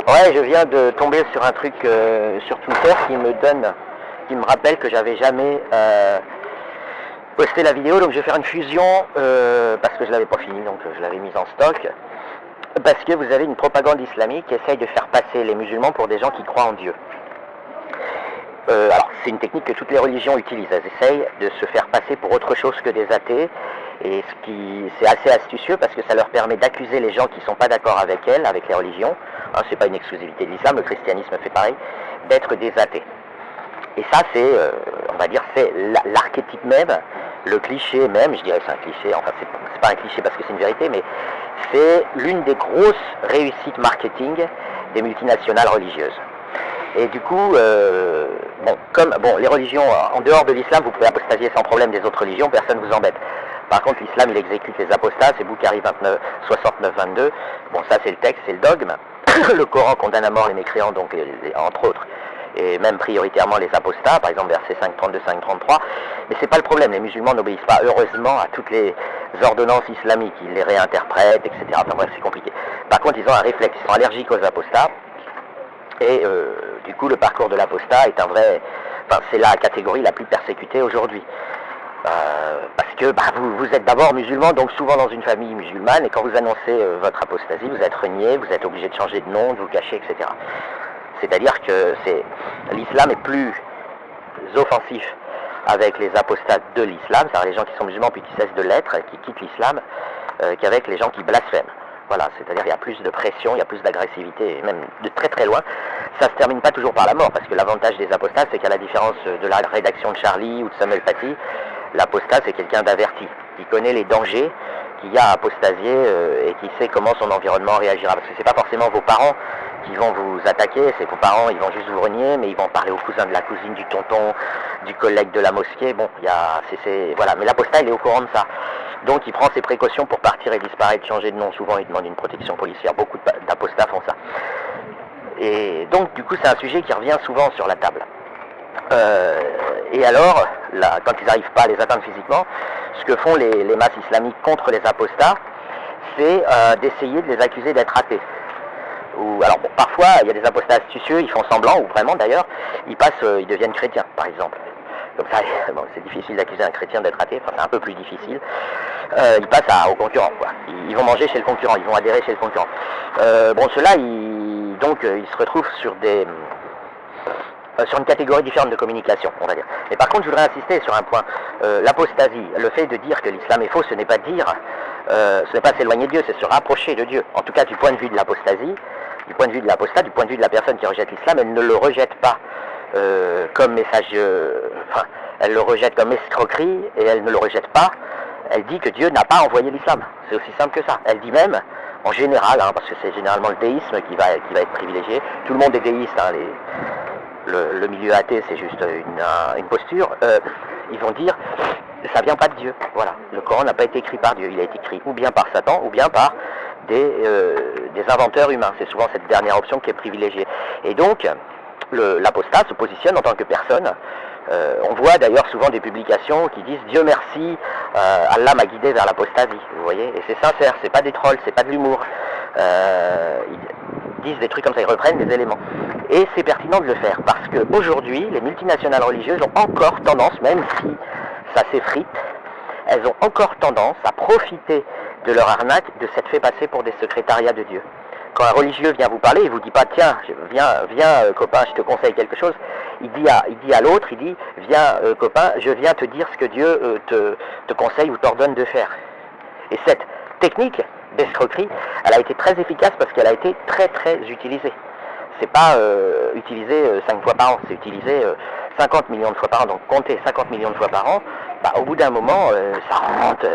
Ouais, je viens de tomber sur un truc sur Twitter qui me rappelle que j'avais jamais posté la vidéo, donc je vais faire une fusion parce que je l'avais pas fini, donc je l'avais mise en stock. Parce que vous avez une propagande islamique qui essaye de faire passer les musulmans pour des gens qui croient en Dieu. Alors c'est une technique que toutes les religions utilisent, elles essayent de se faire passer pour autre chose que des athées, et c'est assez astucieux parce que ça leur permet d'accuser les gens qui ne sont pas d'accord avec elles, avec les religions, hein, c'est pas une exclusivité de l'islam, le christianisme fait pareil, d'être des athées. Et ça c'est, on va dire, c'est l'archétype même, le cliché même, je dirais que c'est un cliché, enfin c'est pas un cliché parce que c'est une vérité, mais c'est l'une des grosses réussites marketing des multinationales religieuses. Et du coup, les religions, en dehors de l'islam, vous pouvez apostasier sans problème des autres religions, personne ne vous embête. Par contre, l'islam, il exécute les apostats, c'est Boukhari 69-22. Bon, ça, c'est le texte, c'est le dogme. Le Coran condamne à mort les mécréants, donc, entre autres, et même prioritairement les apostats, par exemple, versets 5.32, 5.33. Mais c'est pas le problème, les musulmans n'obéissent pas, heureusement, à toutes les ordonnances islamiques. Ils les réinterprètent, etc. Enfin bref, c'est compliqué. Par contre, ils ont un réflexe, ils sont allergiques aux apostats. Et du coup, le parcours de l'apostat est c'est la catégorie la plus persécutée aujourd'hui. Parce que vous êtes d'abord musulman, donc souvent dans une famille musulmane, et quand vous annoncez votre apostasie, vous êtes renié, vous êtes obligé de changer de nom, de vous cacher, etc. C'est-à-dire que l'islam est plus offensif avec les apostats de l'islam, c'est-à-dire les gens qui sont musulmans puis qui cessent de l'être, qui quittent l'islam, qu'avec les gens qui blasphèment. Voilà, c'est-à-dire il y a plus de pression, il y a plus d'agressivité, et même de très très loin. Ça se termine pas toujours par la mort, parce que l'avantage des apostats, c'est qu'à la différence de la rédaction de Charlie ou de Samuel Paty, l'apostat c'est quelqu'un d'averti, qui connaît les dangers qu'il y a à apostasier et qui sait comment son environnement réagira. Parce que c'est pas forcément vos parents qui vont vous attaquer, c'est vos parents, ils vont juste vous renier, mais ils vont parler au cousin de la cousine, du tonton, du collègue de la mosquée. Bon, voilà, mais l'apostat il est au courant de ça. Donc il prend ses précautions pour partir et disparaître, changer de nom. Souvent il demande une protection policière, beaucoup d'apostats font ça. Et donc du coup c'est un sujet qui revient souvent sur la table. Et alors, quand ils n'arrivent pas à les atteindre physiquement, ce que font les masses islamiques contre les apostats, c'est d'essayer de les accuser d'être athées. Alors bon, parfois il y a des apostats astucieux, ils font semblant, ou vraiment d'ailleurs, ils deviennent chrétiens par exemple. Donc ça, c'est difficile d'accuser un chrétien d'être athée, enfin c'est un peu plus difficile. Ils passent au concurrent, quoi. Ils vont manger chez le concurrent, ils vont adhérer chez le concurrent. Ceux-là, ils se retrouvent sur une catégorie différente de communication, on va dire. Mais par contre, je voudrais insister sur un point. L'apostasie, le fait de dire que l'islam est faux, ce n'est pas s'éloigner de Dieu, c'est se rapprocher de Dieu. En tout cas, du point de vue de l'apostasie, du point de vue de l'apostat, du point de vue de la personne qui rejette l'islam, elle ne le rejette pas comme message, elle le rejette comme escroquerie, et elle ne le rejette pas. Elle dit que Dieu n'a pas envoyé l'islam. C'est aussi simple que ça. Elle dit même, en général, parce que c'est généralement le déisme qui va être privilégié. Tout le monde est déiste, le milieu athée c'est juste une posture. Ils vont dire, ça vient pas de Dieu. Voilà, le Coran n'a pas été écrit par Dieu. Il a été écrit ou bien par Satan, ou bien par des inventeurs humains. C'est souvent cette dernière option qui est privilégiée. Et donc, l'apostat se positionne en tant que personne. On voit d'ailleurs souvent des publications qui disent Dieu merci, Allah m'a guidé vers l'apostasie, vous voyez, et c'est sincère, c'est pas des trolls, c'est pas de l'humour. Ils disent des trucs comme ça, ils reprennent des éléments. Et c'est pertinent de le faire, parce qu'aujourd'hui, les multinationales religieuses ont encore tendance, même si ça s'effrite, elles ont encore tendance à profiter de leur arnaque, de s'être fait passer pour des secrétariats de Dieu. Quand un religieux vient vous parler, il vous dit pas tiens, viens copain, je te conseille quelque chose. Il dit à l'autre, il dit viens copain, je viens te dire ce que Dieu te conseille ou t'ordonne de faire. Et cette technique d'escroquerie, elle a été très efficace parce qu'elle a été très très utilisée. C'est pas utilisé 5 fois par an, c'est utilisé 50 millions de fois par an. Donc comptez 50 millions de fois par an, au bout d'un moment, ça rentre,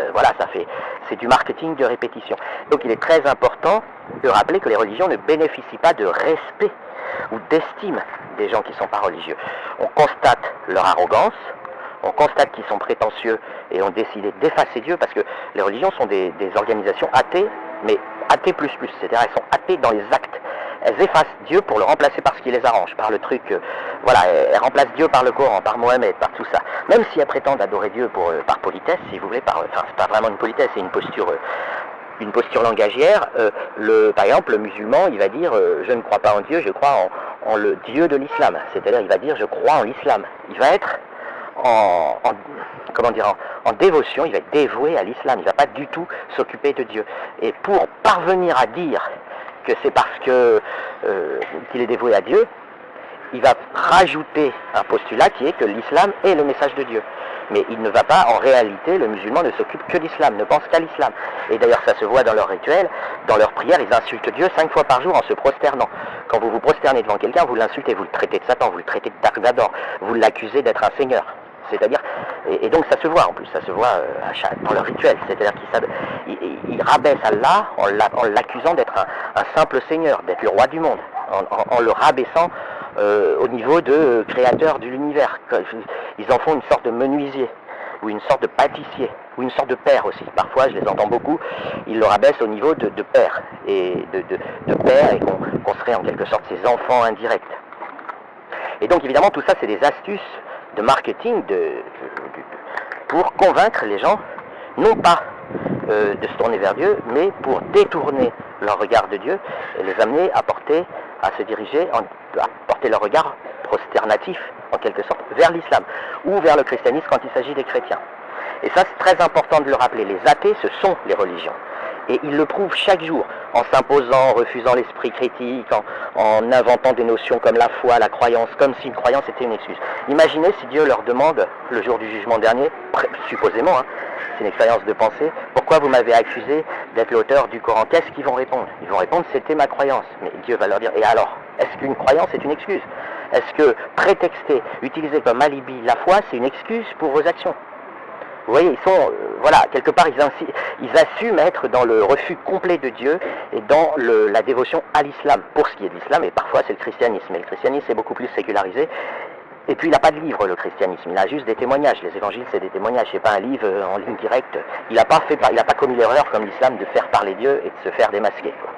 c'est du marketing de répétition. Donc il est très important de rappeler que les religions ne bénéficient pas de respect ou d'estime des gens qui ne sont pas religieux. On constate leur arrogance, on constate qu'ils sont prétentieux et ont décidé d'effacer Dieu, parce que les religions sont des organisations athées, mais athées plus, c'est-à-dire elles sont athées dans les actes. Elles effacent Dieu pour le remplacer par ce qui les arrange, par le truc, elles remplacent Dieu par le Coran, par Mohamed, par tout ça. Même si elles prétendent adorer Dieu par politesse, si vous voulez, c'est pas vraiment une politesse, c'est une posture une posture langagière. Par exemple, le musulman, il va dire je ne crois pas en Dieu, je crois en le Dieu de l'islam. C'est-à-dire, il va dire je crois en l'islam. Il va être en dévotion, il va être dévoué à l'islam. Il ne va pas du tout s'occuper de Dieu. Et pour parvenir à dire que c'est parce qu'il est dévoué à Dieu, il va rajouter un postulat qui est que l'islam est le message de Dieu. Mais il ne va pas, en réalité, le musulman ne s'occupe que d'islam, ne pense qu'à l'islam. Et d'ailleurs, ça se voit dans leur rituel, dans leur prière, ils insultent Dieu 5 fois par jour en se prosternant. Quand vous vous prosternez devant quelqu'un, vous l'insultez, vous le traitez de Satan, vous le traitez de Dark Vador, vous l'accusez d'être un seigneur. C'est-à-dire, et donc ça se voit en plus, ça se voit dans leur rituel. C'est-à-dire qu'ils rabaissent Allah en l'accusant d'être un simple seigneur, d'être le roi du monde, en le rabaissant au niveau de créateur de l'univers. Ils en font une sorte de menuisier, ou une sorte de pâtissier, ou une sorte de père aussi. Parfois, je les entends beaucoup, ils le rabaissent au niveau de père, et de père, et qu'on serait en quelque sorte ses enfants indirects. Et donc évidemment, tout ça, c'est des astuces de marketing pour convaincre les gens, non pas de se tourner vers Dieu, mais pour détourner leur regard de Dieu et les amener à se diriger, à porter leur regard prosternatif, en quelque sorte, vers l'islam, ou vers le christianisme quand il s'agit des chrétiens. Et ça, c'est très important de le rappeler. Les athées, ce sont les religions. Et ils le prouvent chaque jour, en s'imposant, en refusant l'esprit critique, en inventant des notions comme la foi, la croyance, comme si une croyance était une excuse. Imaginez si Dieu leur demande, le jour du jugement dernier, supposément, c'est une expérience de pensée, pourquoi vous m'avez accusé d'être l'auteur du Coran? Qu'est-ce qu'ils vont répondre? Ils vont répondre, c'était ma croyance. Mais Dieu va leur dire, et alors? Est-ce qu'une croyance est une excuse? Est-ce que prétexter, utiliser comme alibi la foi, c'est une excuse pour vos actions? Vous voyez, ils sont, quelque part, ils assument être dans le refus complet de Dieu et dans la dévotion à l'islam, pour ce qui est de l'islam, et parfois c'est le christianisme. Et le christianisme est beaucoup plus sécularisé. Et puis il n'a pas de livre, le christianisme, il a juste des témoignages. Les évangiles, c'est des témoignages, c'est pas un livre en ligne directe. Il n'a pas commis l'erreur, comme l'islam, de faire parler Dieu et de se faire démasquer, quoi.